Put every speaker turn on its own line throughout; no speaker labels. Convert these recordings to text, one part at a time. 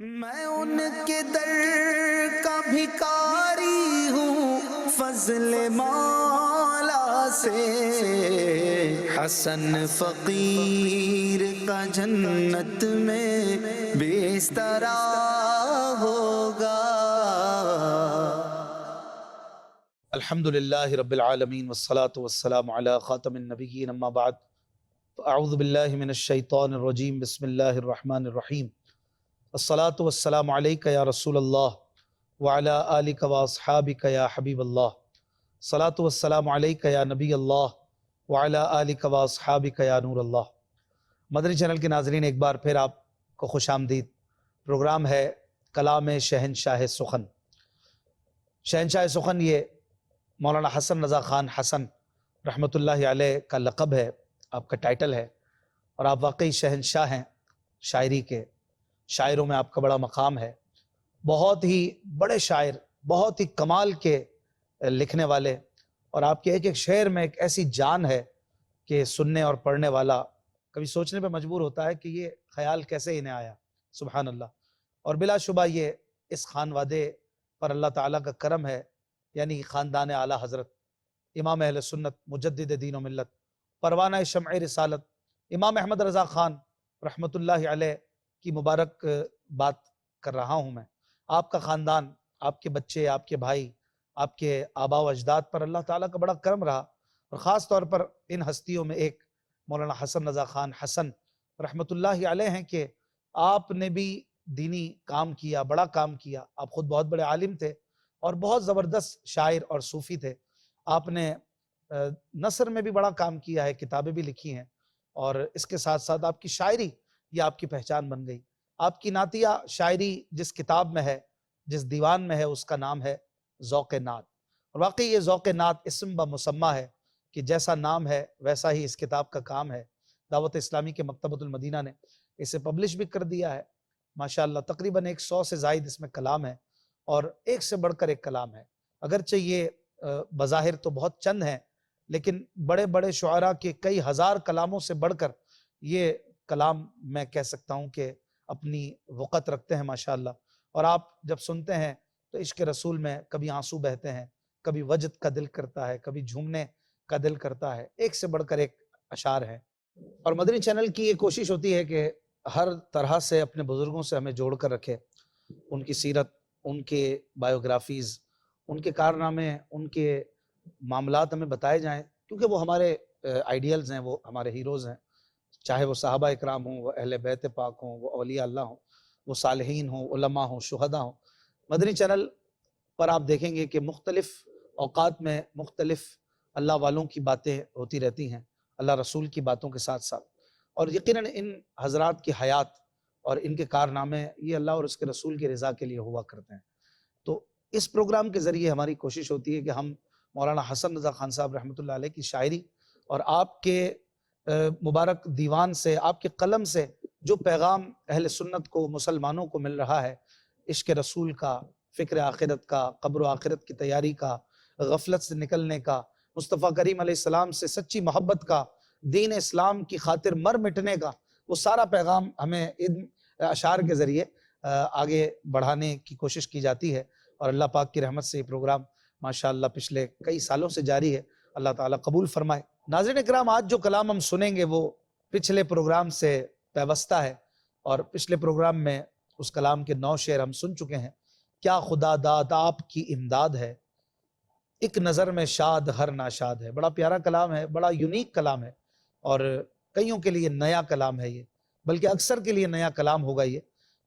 میں ان کے در کا بھکاری ہوں، فضل مولا سے حسن فقیر کا جنت میں بستر ہوگا۔
الحمد للہ رب العالمین والصلاة والسلام علی خاتم النبیین، اما بعد فاعوذ باللہ من الشیطان الرجیم، بسم اللہ الرحمن الرحیم۔ الصلاة والسلام علیکہ یا رسول اللہ وعلی آلک واصحابک یا حبیب اللہ۔ الصلاة والسلام علیکہ یا نبی اللہ وعلی آلک واصحابک یا نور اللہ۔ مدنی چینل کے ناظرین، ایک بار پھر آپ کو خوش آمدید۔ پروگرام ہے کلام شہنشاہ سخن۔ شہنشاہ سخن یہ مولانا حسن رضا خان حسن رحمۃ اللہ علیہ کا لقب ہے، آپ کا ٹائٹل ہے، اور آپ واقعی شہنشاہ ہیں شاعری کے۔ شاعروں میں آپ کا بڑا مقام ہے، بہت ہی بڑے شاعر، بہت ہی کمال کے لکھنے والے، اور آپ کے ایک ایک شعر میں ایک ایسی جان ہے کہ سننے اور پڑھنے والا کبھی سوچنے پہ مجبور ہوتا ہے کہ یہ خیال کیسے انہیں آیا۔ سبحان اللہ۔ اور بلا شبہ یہ اس خانوادے پر اللہ تعالیٰ کا کرم ہے، یعنی خاندان اعلیٰ حضرت امام اہل سنت مجدد دین و ملت پروانہ شمع رسالت امام احمد رضا خان رحمۃ اللہ علیہ کی مبارک بات کر رہا ہوں میں۔ آپ کا خاندان، آپ کے بچے، آپ کے بھائی، آپ کے آباء و اجداد پر اللہ تعالیٰ کا بڑا کرم رہا، اور خاص طور پر ان ہستیوں میں ایک مولانا حسن رضا خان حسن رحمۃ اللہ علیہ ہیں کہ آپ نے بھی دینی کام کیا، بڑا کام کیا۔ آپ خود بہت بڑے عالم تھے اور بہت زبردست شاعر اور صوفی تھے۔ آپ نے نثر میں بھی بڑا کام کیا ہے، کتابیں بھی لکھی ہیں، اور اس کے ساتھ ساتھ آپ کی شاعری یہ آپ کی پہچان بن گئی۔ آپ کی نعتیہ شاعری جس کتاب میں ہے، جس دیوان میں ہے، اس کا نام ہے ذوق نعت۔ اور واقعی یہ ذوق نعت اسم بمسمہ ہے کہ جیسا نام ہے ویسا ہی اس کتاب کا کام ہے۔ دعوت اسلامی کے مکتبۃ المدینہ نے اسے پبلش بھی کر دیا ہے ماشاءاللہ۔ تقریباً 100 سے زائد اس میں کلام ہے، اور ایک سے بڑھ کر ایک کلام ہے۔ اگرچہ یہ بظاہر تو بہت چند ہیں، لیکن بڑے بڑے شعراء کے کئی ہزار کلاموں سے بڑھ کر یہ کلام میں کہہ سکتا ہوں کہ اپنی وقت رکھتے ہیں ماشاءاللہ۔ اور آپ جب سنتے ہیں تو عشق رسول میں کبھی آنسو بہتے ہیں، کبھی وجد کا دل کرتا ہے، کبھی جھومنے کا دل کرتا ہے، ایک سے بڑھ کر ایک اشعار ہیں۔ اور مدنی چینل کی یہ کوشش ہوتی ہے کہ ہر طرح سے اپنے بزرگوں سے ہمیں جوڑ کر رکھے، ان کی سیرت، ان کے بایوگرافیز، ان کے کارنامے، ان کے معاملات ہمیں بتائے جائیں، کیونکہ وہ ہمارے آئیڈیلز ہیں، وہ ہمارے ہیروز ہیں، چاہے وہ صحابہ اکرام ہوں، وہ اہل بیت پاک ہوں، وہ اولیاء اللہ ہوں، وہ صالحین ہوں، علماء ہوں، شہداء ہوں۔ مدنی چینل پر آپ دیکھیں گے کہ مختلف اوقات میں مختلف اللہ والوں کی باتیں ہوتی رہتی ہیں، اللہ رسول کی باتوں کے ساتھ ساتھ، اور یقیناً ان حضرات کی حیات اور ان کے کارنامے یہ اللہ اور اس کے رسول کی رضا کے لیے ہوا کرتے ہیں۔ تو اس پروگرام کے ذریعے ہماری کوشش ہوتی ہے کہ ہم مولانا حسن رضا خان صاحب رحمۃ اللہ علیہ کی شاعری اور آپ کے مبارک دیوان سے، آپ کے قلم سے جو پیغام اہل سنت کو، مسلمانوں کو مل رہا ہے، عشق رسول کا، فکر آخرت کا، قبر و آخرت کی تیاری کا، غفلت سے نکلنے کا، مصطفیٰ کریم علیہ السلام سے سچی محبت کا، دین اسلام کی خاطر مر مٹنے کا، وہ سارا پیغام ہمیں ان اشعار کے ذریعے آگے بڑھانے کی کوشش کی جاتی ہے، اور اللہ پاک کی رحمت سے یہ پروگرام ماشاءاللہ پچھلے کئی سالوں سے جاری ہے۔ اللہ تعالیٰ قبول فرمائے۔ ناظرین اکرام، آج جو کلام ہم سنیں گے وہ پچھلے پروگرام سے پیوستہ ہے، اور پچھلے پروگرام میں اس کلام کے 9 شعر ہم سن چکے ہیں۔ کیا خدا داد آپ کی امداد ہے، ایک نظر میں شاد ہر ناشاد ہے۔ بڑا پیارا کلام ہے، بڑا یونیک کلام ہے، اور کئیوں کے لیے نیا کلام ہے یہ، بلکہ اکثر کے لیے نیا کلام ہوگا یہ۔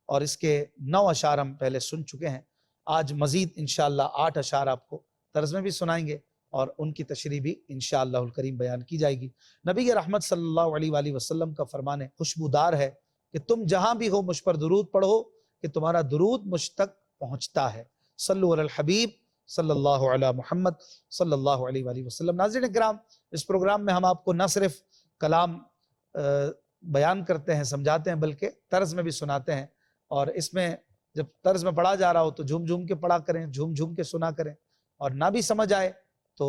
اور اس کے 9 اشعار ہم پہلے سن چکے ہیں۔ آج مزید انشاءاللہ 8 اشعار آپ کو طرز میں بھی سنائیں گے، اور ان کی تشریح بھی انشاءاللہ الکریم بیان کی جائے گی۔ نبی رحمت صلی اللہ علیہ وآلہ وسلم کا فرمان خوشبودار ہے کہ تم جہاں بھی ہو مجھ پر درود پڑھو کہ تمہارا درود مجھ تک پہنچتا ہے۔ صلو علی الحبیب صلی اللہ علی محمد صلی اللہ علیہ وآلہ وسلم۔ ناظرین اکرام، اس پروگرام میں ہم آپ کو نہ صرف کلام بیان کرتے ہیں، سمجھاتے ہیں، بلکہ طرز میں بھی سناتے ہیں، اور اس میں جب طرز میں پڑھا جا رہا ہو تو جھوم جھوم کے پڑھا کریں، جھوم جھوم کے سنا کریں، اور نہ بھی سمجھ آئے تو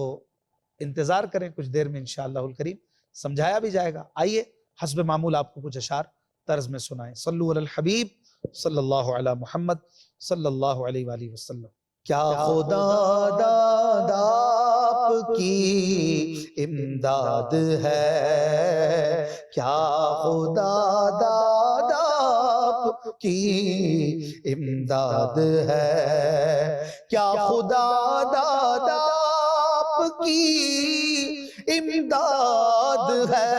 انتظار کریں، کچھ دیر میں انشاءاللہ الکریم سمجھایا بھی جائے گا۔ آئیے حسب معمول آپ کو کچھ اشعار طرز میں سنائیں۔ صلو علی الحبیب صلی اللہ علی محمد صلی اللہ علیہ وآلہ وسلم۔
کیا خدا داد آپ کی امداد ہے، کیا خدا داد آپ کی امداد ہے، کیا خدا داد آپ کی امداد ہے،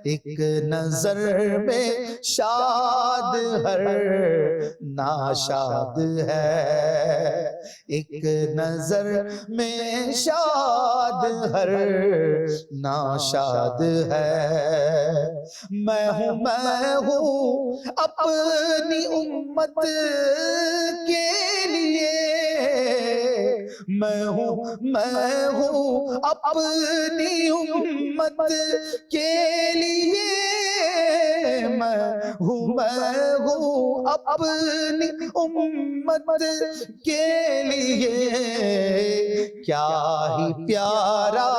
ایک نظر میں شاد ہر ناشاد ہے، ایک نظر میں شاد ہر ناشاد ہے۔ میں ہوں اپنی امت کے لیے، میں ہوں اپنی امت کے لیے، میں ہوں اپنی امت کے لیے، کیا ہی پیارا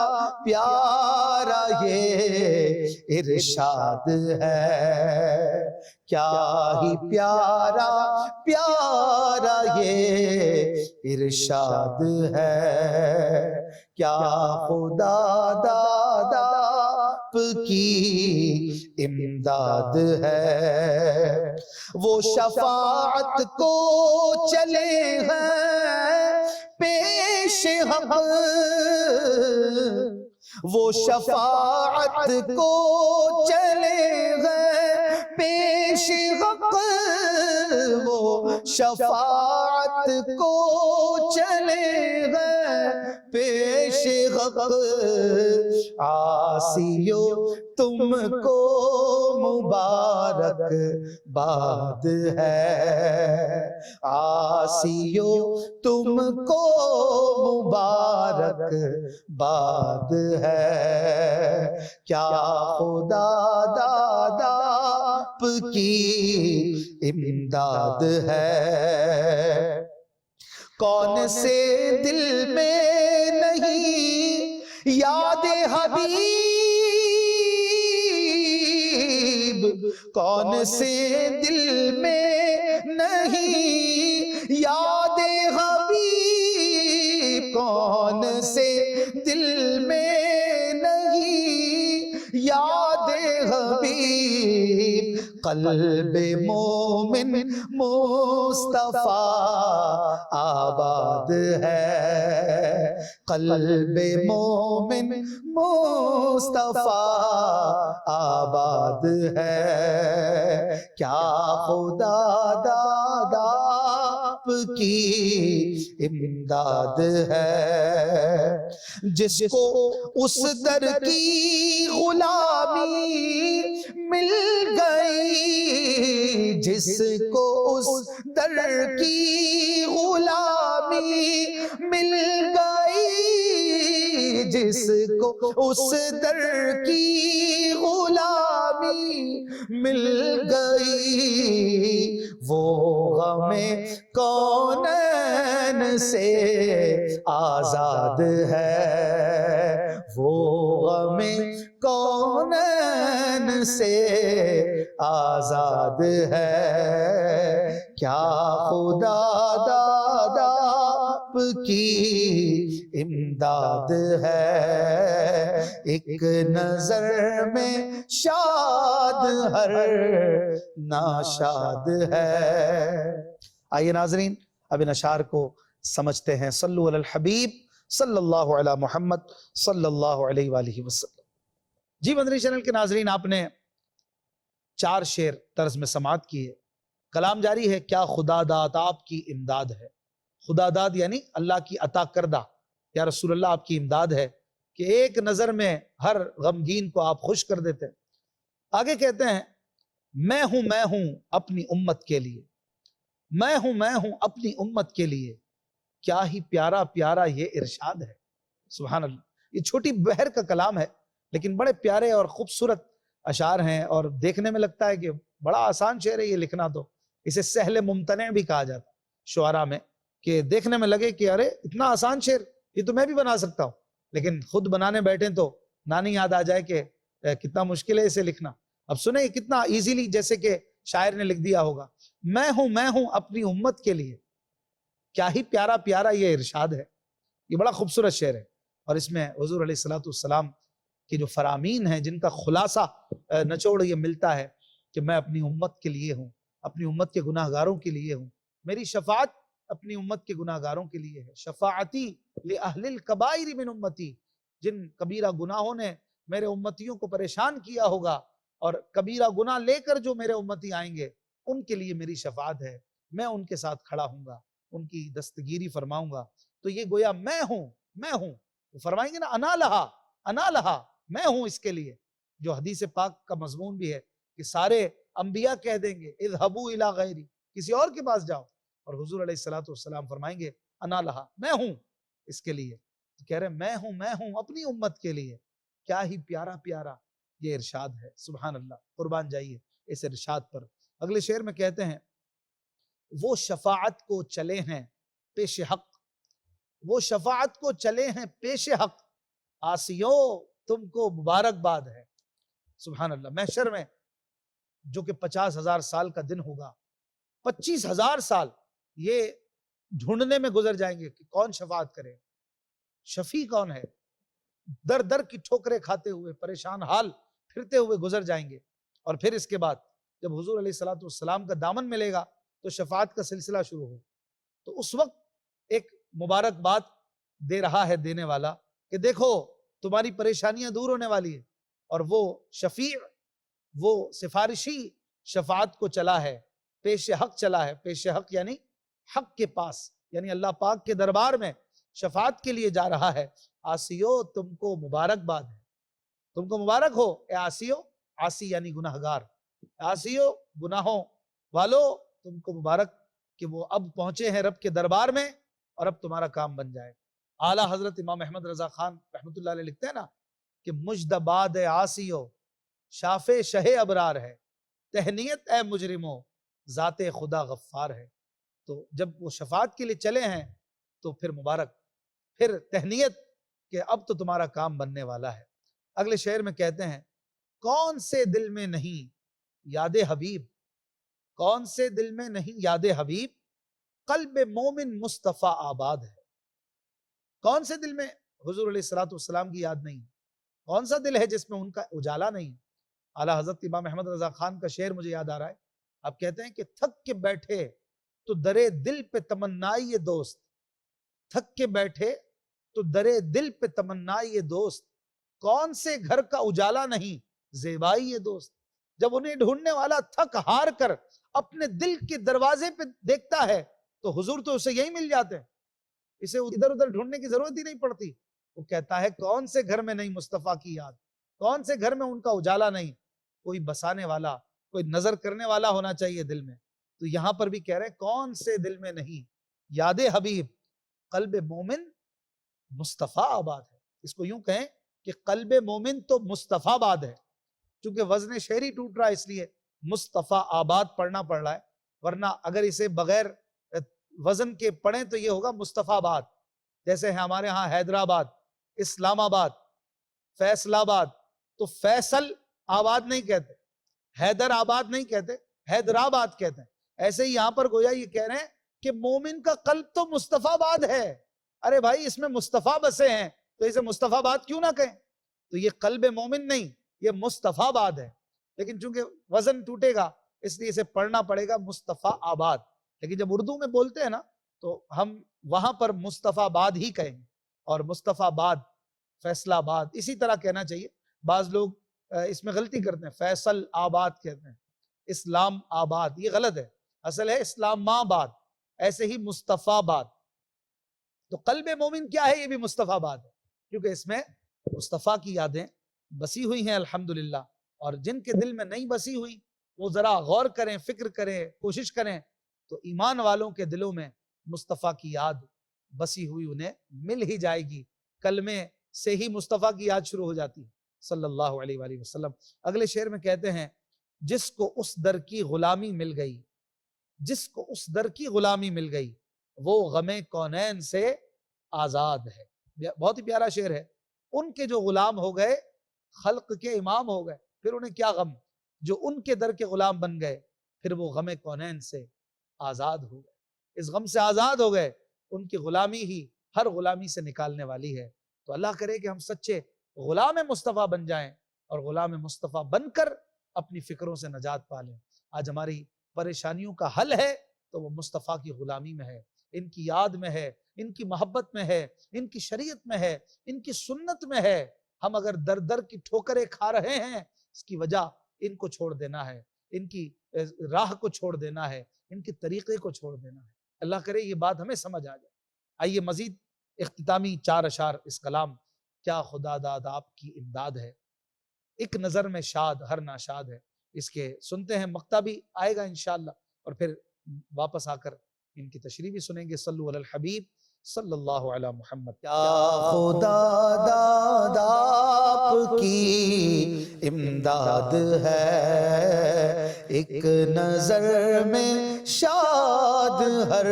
پیارا یہ ارشاد ہے، کیا ہی پیارا پیارا یہ ارشاد ہے، کیا خدا داد آپ کی امداد ہے۔ وہ شفاعت کو چلے ہیں پیش حق، وہ شفاعت کو چلے گئے پیش حق، وہ شفاعت کو چلے گئے پیش حق، عاصیو تم کو مبارک باد ہے، عاصیو تم کو مبارک باد ہے، کیا خدا داد آپ کی امداد ہے۔ کون سے دل میں نہیں یاد حبیب، کون سے دل میں نہیں یاد حبیب، کون سے دل میں نہیں یاد حبیب، قلب مومن مصطفیٰ آباد ہے، قلب مومن مصطفیٰ آباد ہے، کیا خدا داد آپ کی امداد ہے۔ جس کو اس در کی غلامی مل گئی، جس کو اس در کی غلامی مل گئی، جس کو اس در کی غلامی مل گئی، وہ غم کونین سے آزاد ہے، وہ غم کونین سے آزاد ہے، کیا خدا داد آپ کی امداد ہے، ایک نظر میں شاد ہر ناشاد ہے۔ آئیے ناظرین اب ان اشعار کو سمجھتے ہیں۔ صلو علی الحبیب صلی اللہ علی محمد صلی اللہ علیہ وآلہ وسلم۔ جی مدنی چینل کے ناظرین، آپ نے 4 شعر طرز میں سماعت کی ہے۔ کلام جاری ہے، کیا خدا داد آپ کی امداد ہے۔ خدا داد یعنی اللہ کی عطا کردہ، یا رسول اللہ آپ کی امداد ہے کہ ایک نظر میں ہر غمگین کو آپ خوش کر دیتے ہیں۔ آگے کہتے ہیں، میں ہوں اپنی امت کے لیے، میں ہوں اپنی امت کے لیے، کیا ہی پیارا پیارا یہ ارشاد ہے۔ سبحان اللہ، یہ چھوٹی بحر کا کلام ہے لیکن بڑے پیارے اور خوبصورت اشعار ہیں، اور دیکھنے میں لگتا ہے کہ بڑا آسان شعر ہے یہ لکھنا، تو اسے سہل ممتنع بھی کہا جاتا شعراء میں، کہ دیکھنے میں لگے کہ ارے اتنا آسان شعر، یہ تو میں بھی بنا سکتا ہوں، لیکن خود بنانے بیٹھیں تو نانی یاد آ جائے کہ کتنا مشکل ہے اسے لکھنا۔ اب سنیں کتنا ایزیلی، جیسے کہ شاعر نے لکھ دیا ہوگا، میں ہوں اپنی امت کے لیے. کیا ہی پیارا پیارا یہ ارشاد ہے، یہ بڑا خوبصورت شعر ہے. اور اس میں حضور علیہ الصلوۃ والسلام کی جو فرامین ہیں، جن کا خلاصہ نچوڑ یہ ملتا ہے کہ میں اپنی امت کے لیے ہوں، اپنی امت کے گناہ گاروں کے لیے ہوں. میری شفاعت اپنی امت کے گناہ گاروں کے لیے ہے. شفاعتی لأہل الکبائر من امتی، جن کبیرہ گناہوں نے میرے امتیوں کو پریشان کیا ہوگا اور کبیرہ گناہ لے کر جو میرے امتی آئیں گے، ان کے لیے میری شفاعت ہے. میں ان کے ساتھ کھڑا ہوں گا، ان کی دستگیری فرماؤں گا. تو یہ گویا میں ہوں. وہ فرمائیں گے نا انا لہا، میں ہوں اس کے لیے. جو حدیث پاک کا مضمون بھی ہے کہ سارے انبیاء کہہ دیں گے اذهبوا الی غیری، کسی اور کے پاس جاؤ. اور حضور علیہ الصلوۃ والسلام فرمائیں گے انا لہا، میں ہوں اس کے لیے. تو کہہ رہے میں ہوں اپنی امت کے لیے. کیا ہی پیارا پیارا یہ ارشاد ہے. سبحان اللہ، قربان جائیے اس ارشاد پر. اگلے شعر میں کہتے ہیں وہ شفاعت کو چلے ہیں پیش حق، وہ شفاعت کو چلے ہیں پیش حق، آسیوں تم کو مبارکباد ہے. سبحان اللہ. محشر میں جو کہ 50,000 سال کا دن ہوگا، 25,000 سال یہ ڈھونڈنے میں گزر جائیں گے کہ کون شفاعت کرے، شفیع کون ہے. در در کی ٹھوکریں کھاتے ہوئے پریشان حال پھرتے ہوئے گزر جائیں گے. اور پھر اس کے بعد جب حضور علیہ الصلوۃ والسلام کا دامن ملے گا تو شفاعت کا سلسلہ شروع ہو. تو اس وقت ایک مبارکباد دے رہا ہے دینے والا کہ دیکھو تمہاری پریشانیاں دور ہونے والی ہے. اور وہ شفیع، وہ سفارشی شفاعت کو چلا ہے، پیش حق چلا ہے. پیش حق یعنی حق کے پاس، یعنی اللہ پاک کے دربار میں شفاعت کے لیے جا رہا ہے. آسیو تم کو مبارکباد ہے، تم کو مبارک ہو اے آسیو. آسی یعنی گناہ گار. آسیو گناہوں والو تم کو مبارک کہ وہ اب پہنچے ہیں رب کے دربار میں اور اب تمہارا کام بن جائے. اعلیٰ حضرت امام احمد رضا خان رحمۃ اللہ علیہ لکھتے ہیں نا کہ مجدباد آسیو شاف شہ ابرار ہے، تہنیت اے مجرمو ذات خدا غفار ہے. تو جب وہ شفاعت کے لیے چلے ہیں تو پھر مبارک، پھر تہنیت کہ اب تو تمہارا کام بننے والا ہے. اگلے شعر میں کہتے ہیں کون سے دل میں نہیں یاد حبیب، کون سے دل میں نہیں یاد حبیب، قلب مومن مصطفیٰ آباد ہے. کون سے دل میں حضور علیہ الصلوۃ والسلام کی یاد نہیں؟ کون سا دل ہے جس میں ان کا اجالا نہیں؟ اعلیٰ حضرت امام احمد رضا خان کا شعر مجھے یاد آ رہا ہے. آپ کہتے ہیں کہ تھک کے بیٹھے تو درے دل پہ تمنائی یہ دوست، تھک کے بیٹھے تو درے دل پہ تمنائی یہ دوست، کون سے گھر کا اجالا نہیں زیبائی یہ دوست. جب انہیں ڈھونڈنے والا تھک ہار کر اپنے دل کے دروازے پہ دیکھتا ہے تو حضور تو اسے یہی مل جاتے ہیں، اسے ادھر ادھر ڈھونڈنے کی ضرورت ہی نہیں پڑتی. وہ کہتا ہے کون سے گھر میں نہیں مصطفیٰ کی یاد، کون سے گھر میں ان کا اجالا نہیں. کوئی بسانے والا، کوئی نظر کرنے والا ہونا چاہیے دل میں. تو یہاں پر بھی کہہ رہے ہیں کون سے دل میں نہیں یاد حبیب، قلب مومن مصطفیٰ آباد ہے. اس کو یوں کہیں کہ قلب مومن تو مصطفیٰ آباد ہے. چونکہ وزن شعری ٹوٹ رہا ہے اس لیے مصطفیٰ آباد پڑھنا پڑ رہا ہے، ورنہ اگر اسے بغیر وزن کے پڑھیں تو یہ ہوگا مصطفیٰ آباد. جیسے ہمارے ہاں حیدرآباد، اسلام آباد، فیصل آباد، تو فیصل آباد نہیں کہتے، حیدر آباد نہیں کہتے، حیدرآباد کہتے ہیں. ایسے ہی یہاں پر گویا یہ کہہ رہے ہیں کہ مومن کا قلب تو مصطفیٰ آباد ہے. ارے بھائی اس میں مصطفیٰ بسے ہیں تو اسے مصطفیٰ آباد کیوں نہ کہیں؟ تو یہ قلب مومن نہیں، یہ مصطفیٰ آباد ہے. لیکن چونکہ وزن ٹوٹے گا اس لیے اسے پڑھنا پڑے گا مصطفیٰ آباد. لیکن جب اردو میں بولتے ہیں نا تو ہم وہاں پر مصطفیٰ آباد ہی کہیں گے. اور مصطفیٰ آباد، فیصل آباد اسی طرح کہنا چاہیے. بعض لوگ اس میں غلطی کرتے ہیں، فیصل آباد کہتے ہیں، اسلام آباد، یہ غلط ہے. اصل ہے اسلام آباد. ایسے ہی مصطفیٰ آباد. تو قلب مومن کیا ہے؟ یہ بھی مصطفیٰ آباد ہے، کیونکہ اس میں مصطفیٰ کی یادیں بسی ہوئی ہیں الحمدللہ. اور جن کے دل میں نہیں بسی ہوئی وہ ذرا غور کریں، فکر کریں، کوشش کریں تو ایمان والوں کے دلوں میں مصطفیٰ کی یاد بسی ہوئی انہیں مل ہی جائے گی. کلمے سے ہی مصطفیٰ کی یاد شروع ہو جاتی ہے صلی اللہ علیہ وآلہ وسلم. اگلے شعر میں کہتے ہیں جس کو اس در کی غلامی مل گئی، جس کو اس در کی غلامی مل گئی وہ غم کونین سے آزاد ہے. بہت ہی پیارا شعر ہے. ان کے جو غلام ہو گئے خلق کے امام ہو گئے، پھر انہیں کیا غم جو ان کے در کے غلام بن گئے،
پھر وہ غم کونین سے آزاد ہو گئے، اس غم سے آزاد ہو گئے، ان کی غلامی ہی ہر غلامی سے نکالنے والی ہے۔ تو اللہ کرے کہ ہم سچے غلام مصطفیٰ بن جائیں اور غلام مصطفیٰ بن کر اپنی فکروں سے نجات پا لیں۔ آج ہماری پریشانیوں کا حل ہے تو وہ مصطفیٰ کی غلامی میں ہے، ان کی یاد میں ہے، ان کی محبت میں ہے، ان کی شریعت میں ہے، ان کی سنت میں ہے۔ ہم اگر در در کی ٹھوکریں کھا رہے ہیں، اس کی وجہ ان کو چھوڑ دینا ہے، ان کی راہ کو چھوڑ دینا ہے، ان کے طریقے کو چھوڑ دینا ہے۔ اللہ کرے یہ بات ہمیں سمجھ آ جائے۔ آئیے مزید اختتامی 4 اشعار اس کلام کیا خدا داد آپ کی امداد ہے، ایک نظر میں شاد ہر ناشاد ہے، اس کے سنتے ہیں۔ مقطع بھی آئے گا انشاءاللہ اور پھر واپس آ کر ان کی تشریح بھی سنیں گے۔ صلو علی الحبیب صلی اللہ علی محمد۔
کیا خدا داد آپ کی امداد ہے، ایک نظر میں شاد ہر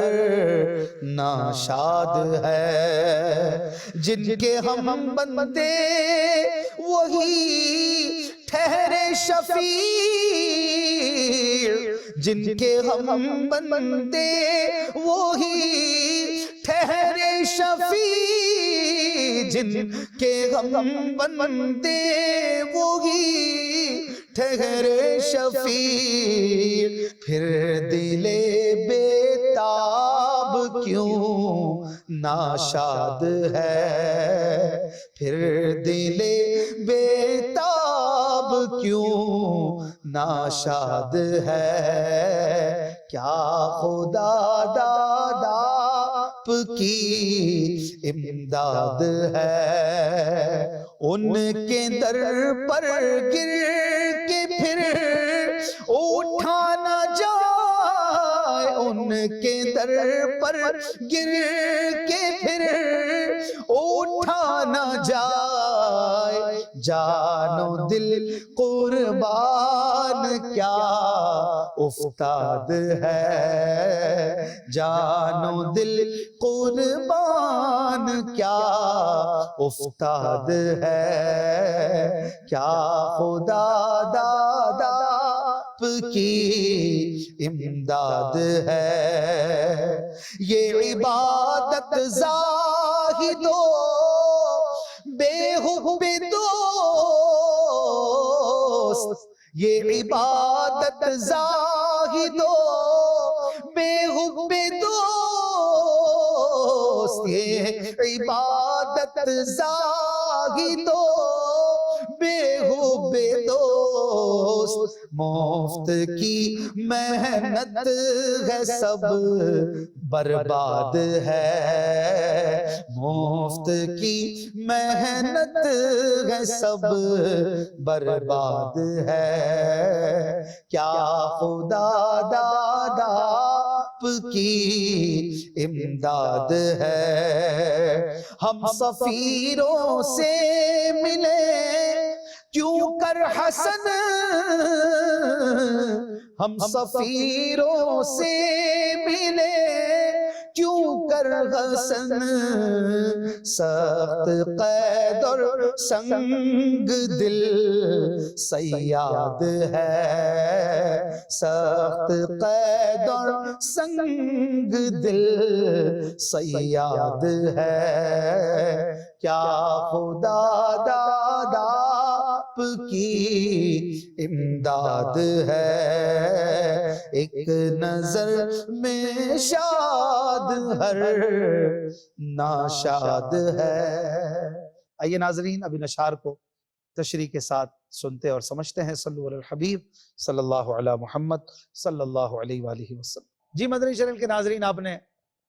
ناشاد ہے، جن کے ہم بندے وہی ٹھہرے شفیع، جن کے ہم بندے وہی ٹھہرے شفیع، جن کے ہم بندے وہی ٹھہرے شفیع، پھر دل بے تاب کیوں ناشاد ہے، پھر دل بے تاب کیوں ناشاد ہے، کیا خدا داد آپ کی امداد ہے، ان کے در پر گر کے پھر اٹھا نہ جائے، ان کے در پر گر کے پھر اٹھا نہ جائے، جان و دل قربان کیا افتاد ہے، جان و دل قربان کیا افتاد ہے، کیا خدا داد آپ کی امداد ہے، یہ عبادت زاہد و بے حب دوست، یہ عبادت زاہد و بے حب دوست، یہ عبادت زاہد و بے حب دوست، مفت کی محنت ہے سب برباد ہے، مفت کی محنت ہے سب برباد ہے، کیا خدا داد آپ کی امداد ہے، ہم سفیروں سے ملے کیوں کر حسن، ہم سفیروں سے ملے کیوں کر حسن، سخت قید اور سنگ دل صیاد ہے، سخت قید اور سنگ دل صیاد ہے، کیا خدا داد آپ کی امداد ہے، ایک نظر میں شاد ہر ناشاد ہے۔
آئیے ناظرین اب ان اشعار کو تشریح کے ساتھ سنتے اور سمجھتے ہیں۔ صلو علی الحبیب صلی اللہ علی محمد صلی اللہ علیہ وآلہ وسلم۔ جی مدنی چینل کے ناظرین، آپ نے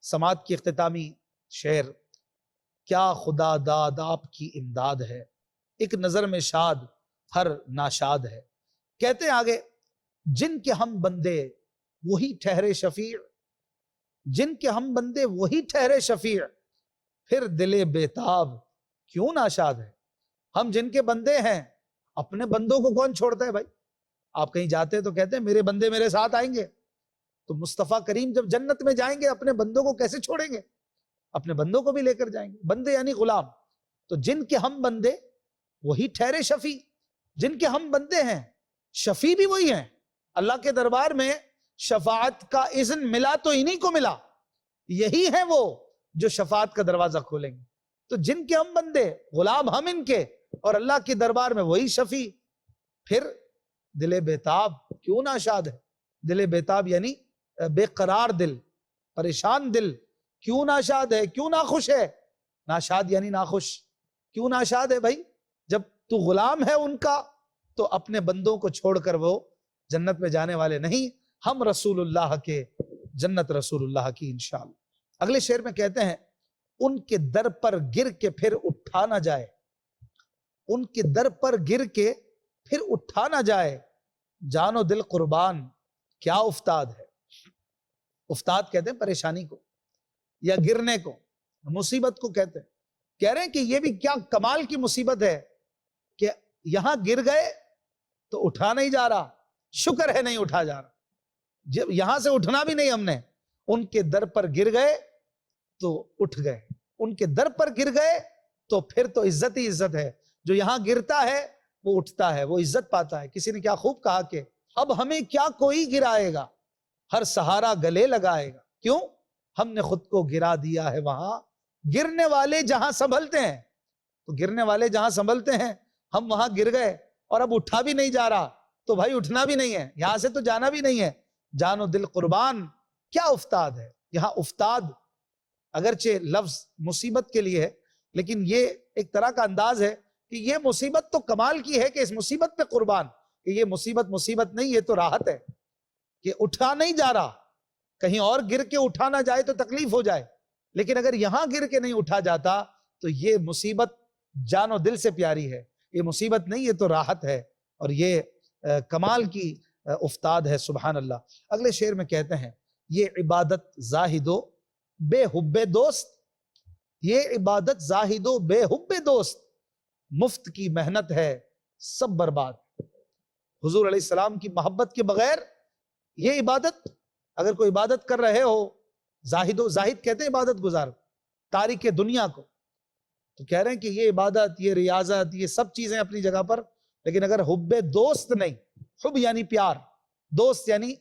سماعت کی اختتامی شعر کیا خدا داد آپ کی امداد ہے، ایک نظر میں شاد ہر ناشاد ہے، کہتے ہیں آگے، جن کے ہم بندے وہی ٹھہرے شفیع، جن کے ہم بندے وہی ٹھہرے شفیع، پھر دل بیتاب کیوں ناشاد ہے۔ ہم جن کے بندے ہیں، اپنے بندوں کو کون چھوڑتا ہے بھائی؟ آپ کہیں جاتے ہیں تو کہتے ہیں میرے بندے میرے ساتھ آئیں گے، تو مصطفیٰ کریم جب جنت میں جائیں گے اپنے بندوں کو کیسے چھوڑیں گے؟ اپنے بندوں کو بھی لے کر جائیں گے۔ بندے یعنی غلام، تو جن کے ہم بندے وہی ٹھہرے شفیع، جن کے ہم بندے ہیں شفیع بھی وہی ہیں۔ اللہ کے دربار میں
شفاعت کا اذن ملا تو انہی کو ملا، یہی ہے وہ جو شفاعت کا دروازہ کھولیں گے۔ تو جن کے ہم بندے، غلام ہم ان کے، اور اللہ کے دربار میں وہی شفیع۔ پھر دل بیتاب کیوں ناشاد ہے؟ دل بیتاب یعنی بے قرار دل، پریشان دل، کیوں ناشاد ہے؟ کیوں ناخوش ہے؟ ناشاد یعنی ناخوش۔ کیوں ناشاد ہے بھائی؟ جب تو غلام ہے ان کا تو اپنے بندوں کو چھوڑ کر وہ جنت میں جانے والے نہیں، ہم رسول اللہ کے، جنت رسول اللہ کی انشاءاللہ۔ اگلے شعر میں کہتے ہیں ان کے در پر گر کے پھر اٹھا نہ جائے، ان کے در پر گر کے پھر اٹھا نہ جائے، جان و دل قربان کیا افتاد ہے۔ افتاد کہتے ہیں پریشانی کو یا گرنے کو، مصیبت کو کہتے ہیں۔ کہہ رہے ہیں کہ یہ بھی کیا کمال کی مصیبت ہے کہ یہاں گر گئے تو اٹھا نہیں جا رہا، شکر ہے نہیں اٹھا جا رہا، جب یہاں سے اٹھنا بھی نہیں ہم نے۔ ان کے در پر گر گئے تو اٹھ گئے، ان کے در پر گر گئے تو پھر تو عزت ہی عزت ہے۔ جو یہاں گرتا ہے وہ اٹھتا ہے، وہ عزت پاتا ہے۔ کسی نے کیا خوب کہا کہ اب ہمیں کیا کوئی گرائے گا، ہر سہارا گلے لگائے گا۔ کیوں؟ ہم نے خود کو گرا دیا ہے وہاں، گرنے والے جہاں سنبھلتے ہیں۔ تو گرنے والے جہاں سنبھلتے ہیں، ہم وہاں گر گئے اور اب اٹھا بھی نہیں جا رہا، تو بھائی اٹھنا بھی نہیں ہے، یہاں سے تو جانا بھی نہیں ہے۔ جان و دل قربان کیا افتاد ہے۔ یہاں افتاد اگرچہ لفظ مصیبت کے لیے ہے، لیکن یہ ایک طرح کا انداز ہے کہ یہ مصیبت تو کمال کی ہے کہ اس مصیبت پہ قربان، کہ یہ مصیبت مصیبت نہیں، یہ تو راحت ہے کہ اٹھا نہیں جا رہا۔ کہیں اور گر کے اٹھا نہ جائے تو تکلیف ہو جائے، لیکن اگر یہاں گر کے نہیں اٹھا جاتا تو یہ مصیبت جان و دل سے پیاری ہے، یہ مصیبت نہیں، یہ تو راحت ہے، اور یہ کمال کی افتاد ہے۔ سبحان اللہ۔ اگلے شعر میں کہتے ہیں یہ عبادت زاہد و بے حب دوست، یہ عبادت زاہد و بے حب دوست، مفت کی محنت ہے سب برباد۔ حضور علیہ السلام کی محبت کے بغیر یہ عبادت، اگر کوئی عبادت کر رہے ہو، زاہد کہتے ہیں عبادت گزار، تارک دنیا کو، تو کہہ رہے ہیں کہ یہ عبادت، یہ ریاضت، یہ سب چیزیں اپنی جگہ پر، لیکن اگر حب دوست نہیں، حب یعنی پیار، دوست یعنی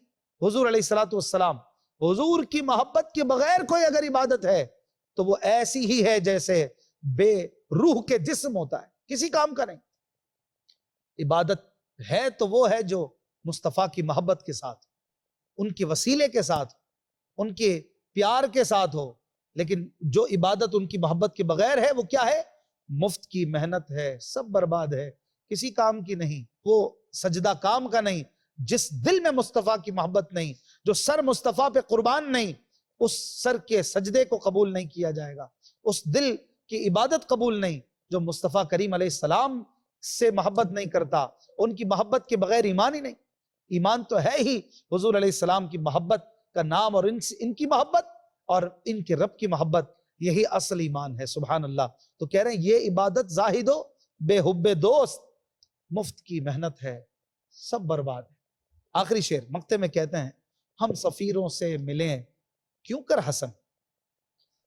حضور علیہ السلام، حضور کی محبت کے بغیر کوئی اگر عبادت ہے تو وہ ایسی ہی ہے جیسے بے روح کے جسم ہوتا ہے، کسی کام کا نہیں۔ عبادت ہے تو وہ ہے جو مصطفیٰ کی محبت کے ساتھ، ان کے وسیلے کے ساتھ، ان کے پیار کے ساتھ ہو، لیکن جو عبادت ان کی محبت کے بغیر ہے وہ کیا ہے؟ مفت کی محنت ہے سب برباد ہے، کسی کام کی نہیں، وہ سجدہ کام کا نہیں۔ جس دل میں مصطفیٰ کی محبت نہیں، جو سر مصطفیٰ پہ قربان نہیں، اس سر کے سجدے کو قبول نہیں کیا جائے گا، اس دل کی عبادت قبول نہیں۔ جو مصطفیٰ کریم علیہ السلام سے محبت نہیں کرتا، ان کی محبت کے بغیر ایمان ہی نہیں۔ ایمان تو ہے ہی حضور علیہ السلام کی محبت کا نام، اور ان کی محبت اور ان کے رب کی محبت، یہی اصل ایمان ہے۔ سبحان اللہ۔ تو کہہ رہے ہیں یہ عبادت زاہد و بے حب دوست، مفت کی محنت ہے سب برباد ہے۔ آخری شعر مقطع میں کہتے ہیں ہم سفیروں سے ملیں کیوں کر حسن،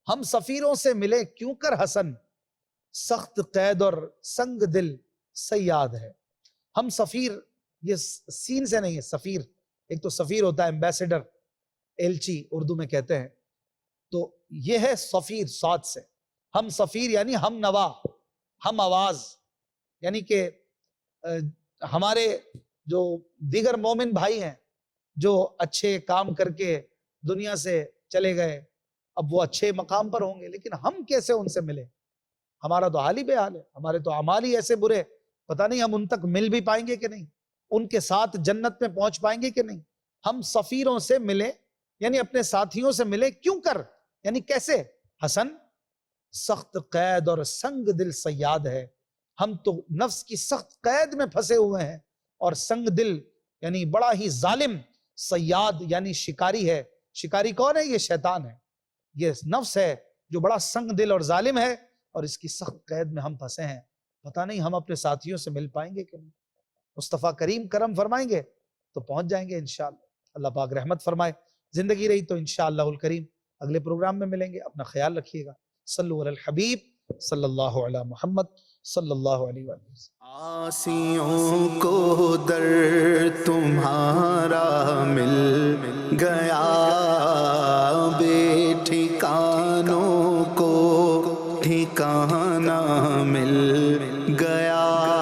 ہم سفیروں سے ملے کیوں کر حسن، سخت قید اور سنگ دل صیاد ہے۔ ہم سفیر، یہ سین سے نہیں ہے، سفیر، ایک تو سفیر ہوتا ہے ایمبیسیڈر، ایلچی اردو میں کہتے ہیں، تو یہ ہے سفیر صاد سے۔ ہم سفیر یعنی ہم نوا، ہم آواز، یعنی کہ ہمارے جو دیگر مومن بھائی ہیں جو اچھے کام کر کے دنیا سے چلے گئے، اب وہ اچھے مقام پر ہوں گے، لیکن ہم کیسے ان سے ملیں؟ ہمارا تو حال ہی بے حال ہے، ہمارے تو اعمال ہی ایسے برے، پتہ نہیں ہم ان تک مل بھی پائیں گے کہ نہیں، ان کے ساتھ جنت میں پہنچ پائیں گے کہ نہیں۔ ہم سفیروں سے ملے یعنی اپنے ساتھیوں سے ملے کیوں کر، یعنی کیسے؟ حسن، سخت قید اور سنگ دل صیاد ہے، ہم تو نفس کی سخت قید میں پھنسے ہوئے ہیں، اور سنگ دل یعنی بڑا ہی ظالم، صیاد یعنی شکاری ہے۔ شکاری کون ہے؟ یہ شیطان ہے، یہ نفس ہے جو بڑا سنگ دل اور ظالم ہے، اور اس کی سخت قید میں ہم پھنسے ہیں، پتہ نہیں ہم اپنے ساتھیوں سے مل پائیں گے کہ نہیں۔ مصطفیٰ کریم کرم فرمائیں گے تو پہنچ جائیں گے انشاءاللہ۔ اللہ پاک رحمت فرمائے، زندگی رہی تو انشاءاللہ الکریم اگلے پروگرام میں ملیں گے۔ اپنا خیال رکھیے گا۔ صلو علی الحبیب صلی اللہ علی محمد صلی اللہ علیہ وآلہ وسلم۔
آسیوں کو در تمہارا مل گیا، بے ٹھکانوں کو ٹھکانہ مل گیا۔